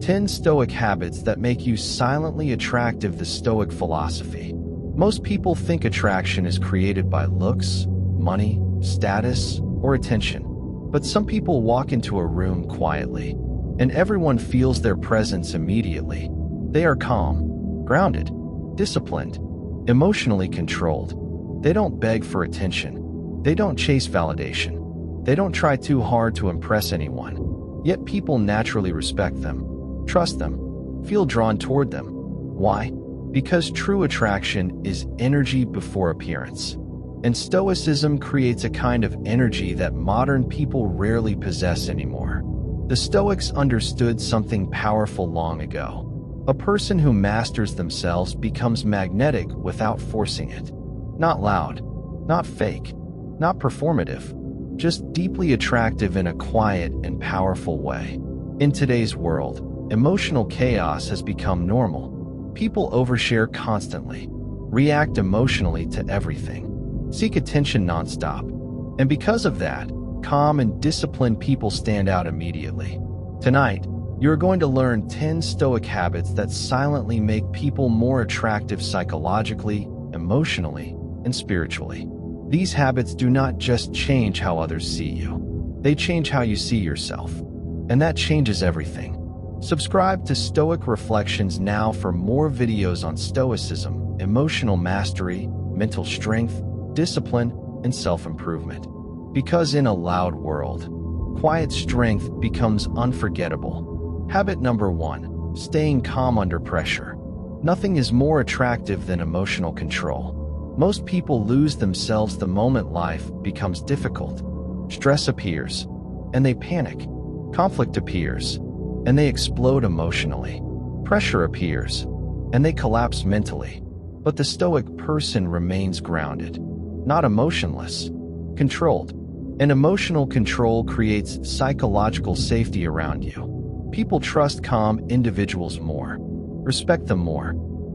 10 Stoic habits that make you silently attractive. The Stoic philosophy. Most people think attraction is created by looks, money, status, or attention. But some people walk into a room quietly, and everyone feels their presence immediately. They are calm, grounded, disciplined, emotionally controlled. They don't beg for attention. They don't chase validation. They don't try too hard to impress anyone. Yet people naturally respect them, trust them, feel drawn toward them. Why? Because true attraction is energy before appearance. And Stoicism creates a kind of energy that modern people rarely possess anymore. The Stoics understood something powerful long ago. A person who masters themselves becomes magnetic without forcing it. Not loud, not fake, not performative, just deeply attractive in a quiet and powerful way. In today's world, emotional chaos has become normal. People overshare constantly, react emotionally to everything, seek attention nonstop. And because of that, calm and disciplined people stand out immediately. Tonight, you're going to learn 10 Stoic habits that silently make people more attractive psychologically, emotionally, and spiritually. These habits do not just change how others see you. They change how you see yourself. And that changes everything. Subscribe to Stoic Reflections now for more videos on Stoicism, emotional mastery, mental strength, discipline, and self-improvement. Because in a loud world, quiet strength becomes unforgettable. Habit number 1, staying calm under pressure. Nothing is more attractive than emotional control. Most people lose themselves the moment life becomes difficult. Stress appears, and they panic. Conflict appears, and they explode emotionally. Pressure appears, and they collapse mentally. But the Stoic person remains grounded, not emotionless, controlled. And emotional control creates psychological safety around you. People trust calm individuals more, respect them more,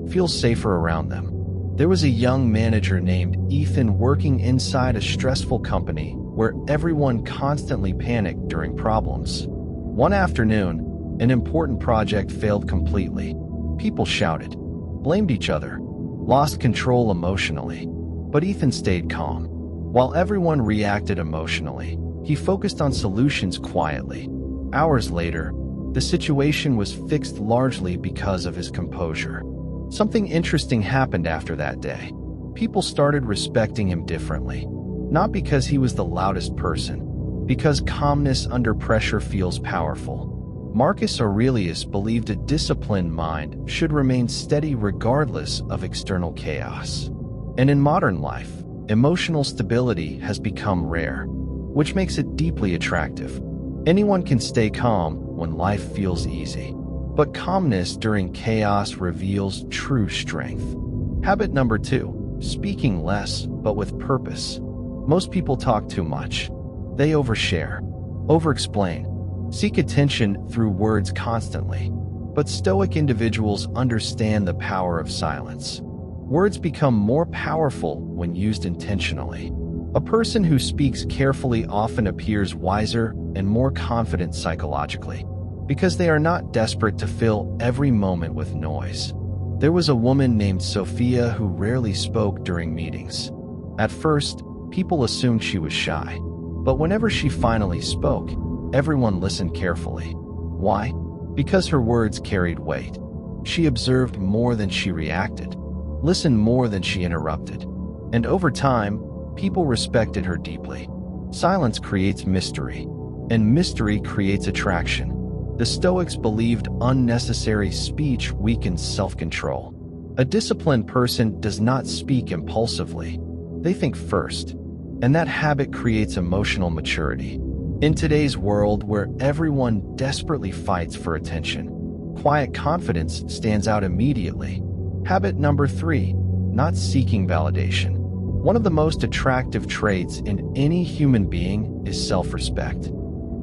feel safer around them. There was a young manager named Ethan working inside a stressful company where everyone constantly panicked during problems. One afternoon, an important project failed completely. People shouted, blamed each other, lost control emotionally. But Ethan stayed calm. While everyone reacted emotionally, he focused on solutions quietly. Hours later, the situation was fixed largely because of his composure. Something interesting happened after that day. People started respecting him differently. Not because he was the loudest person, because calmness under pressure feels powerful. Marcus Aurelius believed a disciplined mind should remain steady regardless of external chaos. And in modern life, emotional stability has become rare, which makes it deeply attractive. Anyone can stay calm when life feels easy, but calmness during chaos reveals true strength. Habit number 2, speaking less but with purpose. Most people talk too much. They overshare, over-explain, seek attention through words constantly. But Stoic individuals understand the power of silence. Words become more powerful when used intentionally. A person who speaks carefully often appears wiser and more confident psychologically, because they are not desperate to fill every moment with noise. There was a woman named Sophia who rarely spoke during meetings. At first, people assumed she was shy, but whenever she finally spoke, everyone listened carefully. Why? Because her words carried weight. She observed more than she reacted, listened more than she interrupted, and over time, people respected her deeply. Silence creates mystery, and mystery creates attraction. The Stoics believed unnecessary speech weakens self-control. A disciplined person does not speak impulsively. They think first, and that habit creates emotional maturity. In today's world where everyone desperately fights for attention, quiet confidence stands out immediately. Habit number 3, not seeking validation. One of the most attractive traits in any human being is self-respect.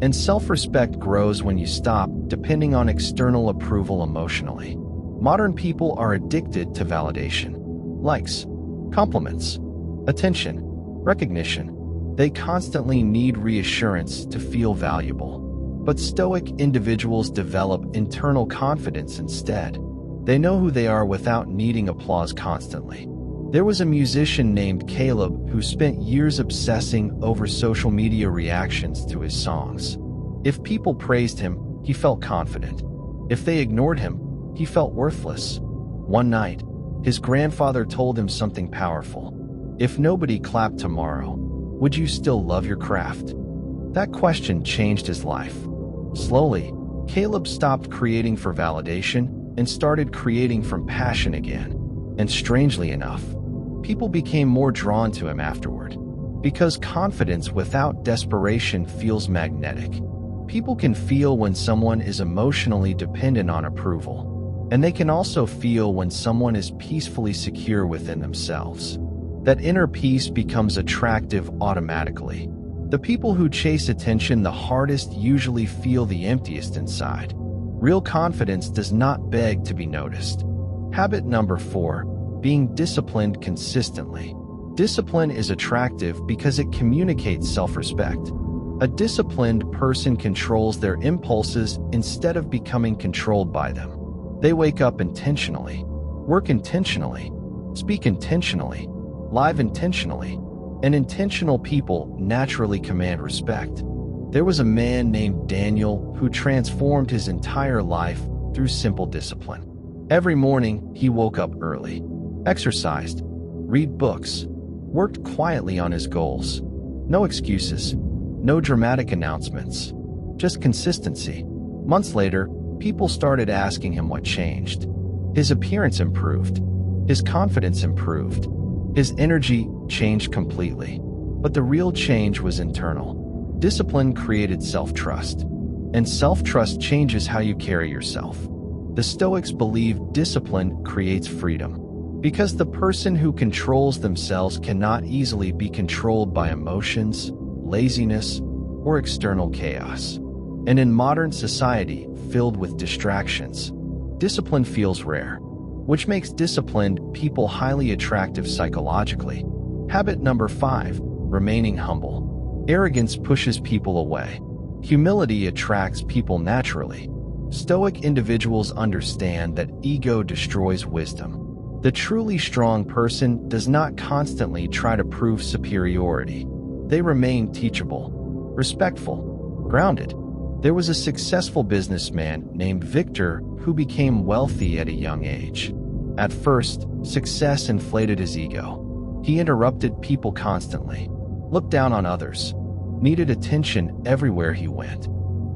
And self-respect grows when you stop depending on external approval emotionally. Modern people are addicted to validation. Likes, compliments, attention, recognition. They constantly need reassurance to feel valuable. But Stoic individuals develop internal confidence instead. They know who they are without needing applause constantly. There was a musician named Caleb who spent years obsessing over social media reactions to his songs. If people praised him, he felt confident. If they ignored him, he felt worthless. One night, his grandfather told him something powerful. If nobody clapped tomorrow, would you still love your craft? That question changed his life. Slowly, Caleb stopped creating for validation and started creating from passion again. And strangely enough, people became more drawn to him afterward. Because confidence without desperation feels magnetic. People can feel when someone is emotionally dependent on approval, and they can also feel when someone is peacefully secure within themselves. That inner peace becomes attractive automatically. The people who chase attention the hardest usually feel the emptiest inside. Real confidence does not beg to be noticed. Habit number 4, being disciplined consistently. Discipline is attractive because it communicates self-respect. A disciplined person controls their impulses instead of becoming controlled by them. They wake up intentionally, work intentionally, speak intentionally, live intentionally, and intentional people naturally command respect. There was a man named Daniel who transformed his entire life through simple discipline. Every morning, he woke up early, exercised, read books, worked quietly on his goals. No excuses, no dramatic announcements, just consistency. Months later, people started asking him what changed. His appearance improved, his confidence improved, his energy changed completely. But the real change was internal. Discipline created self-trust, and self-trust changes how you carry yourself. The Stoics believe discipline creates freedom, because the person who controls themselves cannot easily be controlled by emotions, laziness, or external chaos. And in modern society, filled with distractions, discipline feels rare, which makes disciplined people highly attractive psychologically. Habit number 5, remaining humble. Arrogance pushes people away. Humility attracts people naturally. Stoic individuals understand that ego destroys wisdom. The truly strong person does not constantly try to prove superiority. They remain teachable, respectful, grounded. There was a successful businessman named Victor who became wealthy at a young age. At first, success inflated his ego. He interrupted people constantly, looked down on others, needed attention everywhere he went.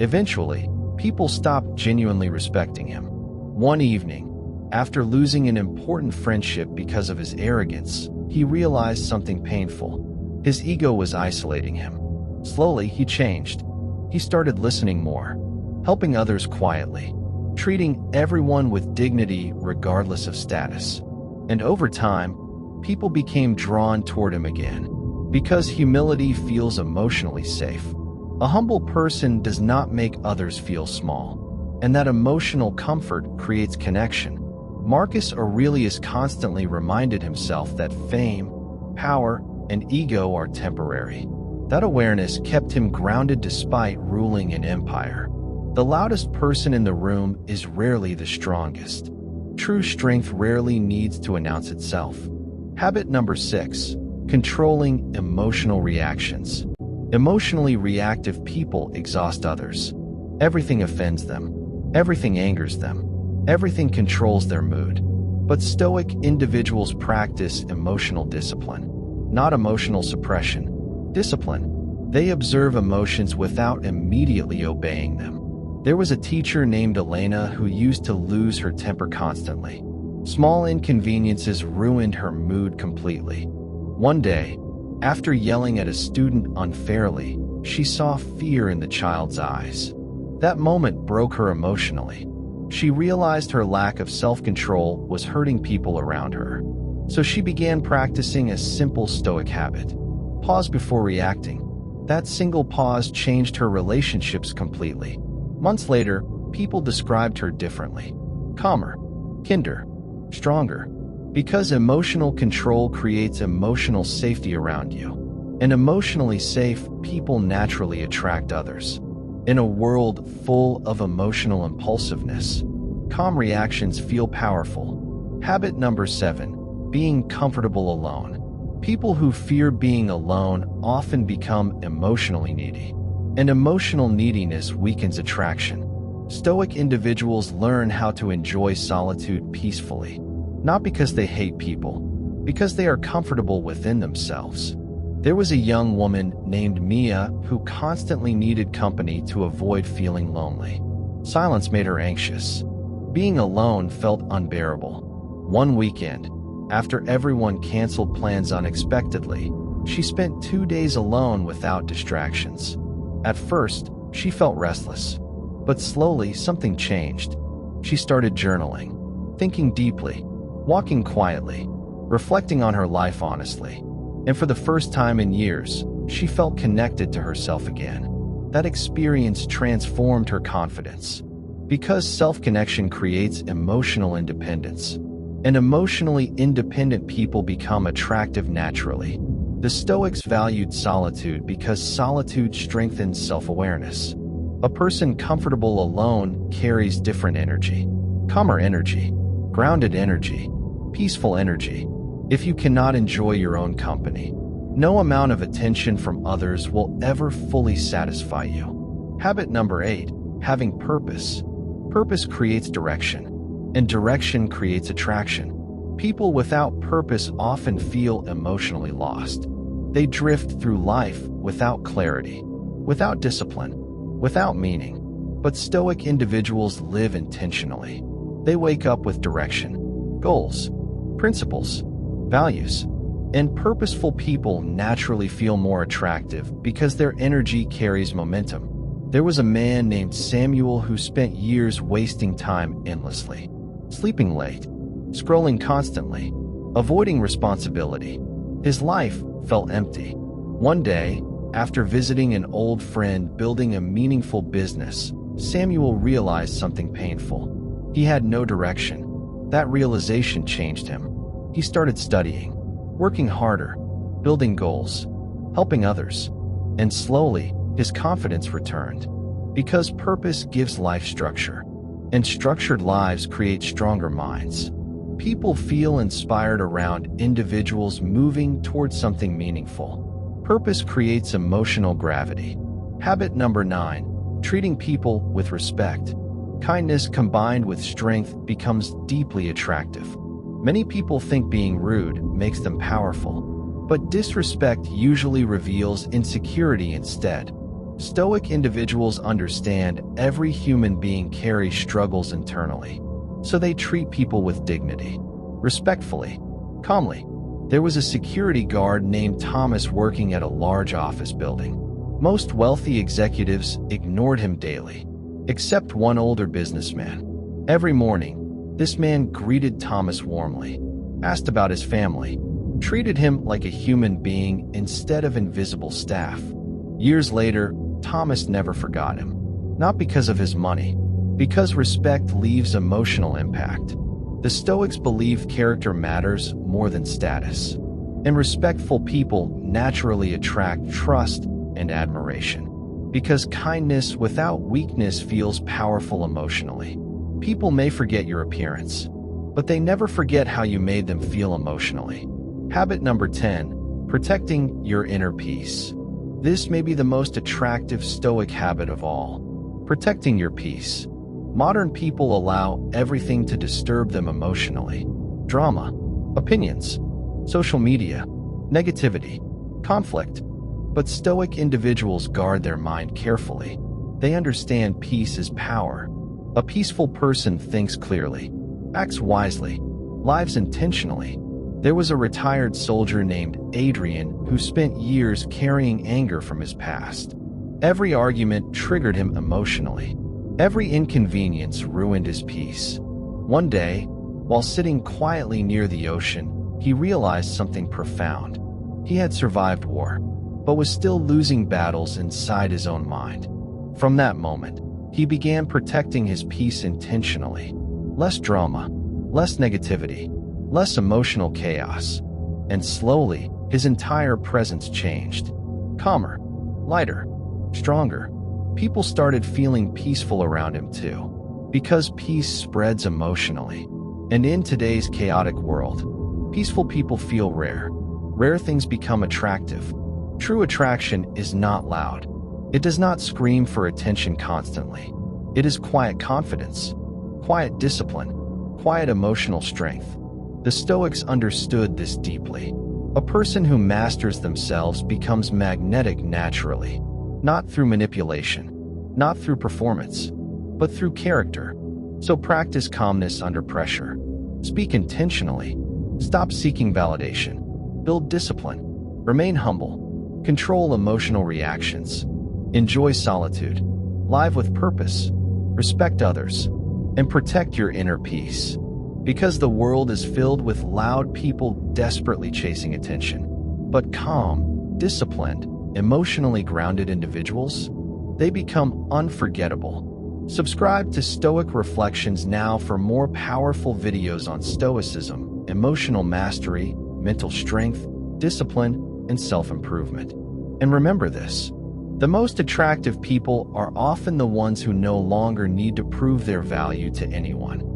Eventually, people stopped genuinely respecting him. One evening, after losing an important friendship because of his arrogance, he realized something painful. His ego was isolating him. Slowly, he changed. He started listening more, helping others quietly, treating everyone with dignity regardless of status. And over time, people became drawn toward him again, because humility feels emotionally safe. A humble person does not make others feel small, and that emotional comfort creates connection. Marcus Aurelius constantly reminded himself that fame, power, and ego are temporary. That awareness kept him grounded despite ruling an empire. The loudest person in the room is rarely the strongest. True strength rarely needs to announce itself. Habit number 6, controlling emotional reactions. Emotionally reactive people exhaust others. Everything offends them. Everything angers them. Everything controls their mood. But Stoic individuals practice emotional discipline, not emotional suppression. Discipline. They observe emotions without immediately obeying them. There was a teacher named Elena who used to lose her temper constantly. Small inconveniences ruined her mood completely. One day, after yelling at a student unfairly, she saw fear in the child's eyes. That moment broke her emotionally. She realized her lack of self-control was hurting people around her. So she began practicing a simple Stoic habit. Pause before reacting. That single pause changed her relationships completely. Months later, people described her differently. Calmer, kinder, stronger. Because emotional control creates emotional safety around you. And emotionally safe people naturally attract others. In a world full of emotional impulsiveness, calm reactions feel powerful. Habit number 7, being comfortable alone. People who fear being alone often become emotionally needy, and emotional neediness weakens attraction. Stoic individuals learn how to enjoy solitude peacefully, not because they hate people, because they are comfortable within themselves. There was a young woman named Mia who constantly needed company to avoid feeling lonely. Silence made her anxious. Being alone felt unbearable. One weekend, after everyone canceled plans unexpectedly, she spent 2 days alone without distractions. At first, she felt restless, but slowly something changed. She started journaling, thinking deeply, walking quietly, reflecting on her life honestly. And for the first time in years, she felt connected to herself again. That experience transformed her confidence. Because self-connection creates emotional independence, and emotionally independent people become attractive naturally. The Stoics valued solitude because solitude strengthens self-awareness. A person comfortable alone carries different energy. Calmer energy, grounded energy, peaceful energy. If you cannot enjoy your own company, no amount of attention from others will ever fully satisfy you. Habit number 8, having purpose. Purpose creates direction, and direction creates attraction. People without purpose often feel emotionally lost. They drift through life without clarity, without discipline, without meaning. But Stoic individuals live intentionally. They wake up with direction, goals, principles, values, and purposeful people naturally feel more attractive because their energy carries momentum. There was a man named Samuel who spent years wasting time endlessly, sleeping late, scrolling constantly, avoiding responsibility. His life felt empty. One day, after visiting an old friend building a meaningful business, Samuel realized something painful. He had no direction. That realization changed him. He started studying, working harder, building goals, helping others, and slowly, his confidence returned. Because purpose gives life structure, and structured lives create stronger minds. People feel inspired around individuals moving towards something meaningful. Purpose creates emotional gravity. Habit number 9, treating people with respect. Kindness combined with strength becomes deeply attractive. Many people think being rude makes them powerful, but disrespect usually reveals insecurity instead. Stoic individuals understand every human being carries struggles internally, so they treat people with dignity, respectfully, calmly. There was a security guard named Thomas working at a large office building. Most wealthy executives ignored him daily, except one older businessman. Every morning, this man greeted Thomas warmly, asked about his family, treated him like a human being instead of invisible staff. Years later, Thomas never forgot him. Not because of his money, because respect leaves emotional impact. The Stoics believed character matters more than status, and respectful people naturally attract trust and admiration. Because kindness without weakness feels powerful emotionally. People may forget your appearance, but they never forget how you made them feel emotionally. Habit number 10, protecting your inner peace. This may be the most attractive Stoic habit of all, protecting your peace. Modern people allow everything to disturb them emotionally. Drama, opinions, social media, negativity, conflict. But Stoic individuals guard their mind carefully. They understand peace is power. A peaceful person thinks clearly, acts wisely, lives intentionally. There was a retired soldier named Adrian who spent years carrying anger from his past. Every argument triggered him emotionally. Every inconvenience ruined his peace. One day, while sitting quietly near the ocean, he realized something profound. He had survived war, but was still losing battles inside his own mind. From that moment, he began protecting his peace intentionally. Less drama, less negativity, less emotional chaos. And slowly, his entire presence changed. Calmer, lighter, stronger. people started feeling peaceful around him too, because peace spreads emotionally. And in today's chaotic world, peaceful people feel rare. Rare things become attractive. True attraction is not loud. It does not scream for attention constantly. It is quiet confidence, quiet discipline, quiet emotional strength. The Stoics understood this deeply. A person who masters themselves becomes magnetic naturally, not through manipulation, not through performance, but through character. So practice calmness under pressure. Speak intentionally. Stop seeking validation. Build discipline. Remain humble. Control emotional reactions. Enjoy solitude. Live with purpose. Respect others. And protect your inner peace. Because the world is filled with loud people desperately chasing attention. But calm, disciplined, emotionally grounded individuals, they become unforgettable. Subscribe to Stoic Reflections now for more powerful videos on Stoicism, emotional mastery, mental strength, discipline, and self-improvement. And remember this: the most attractive people are often the ones who no longer need to prove their value to anyone.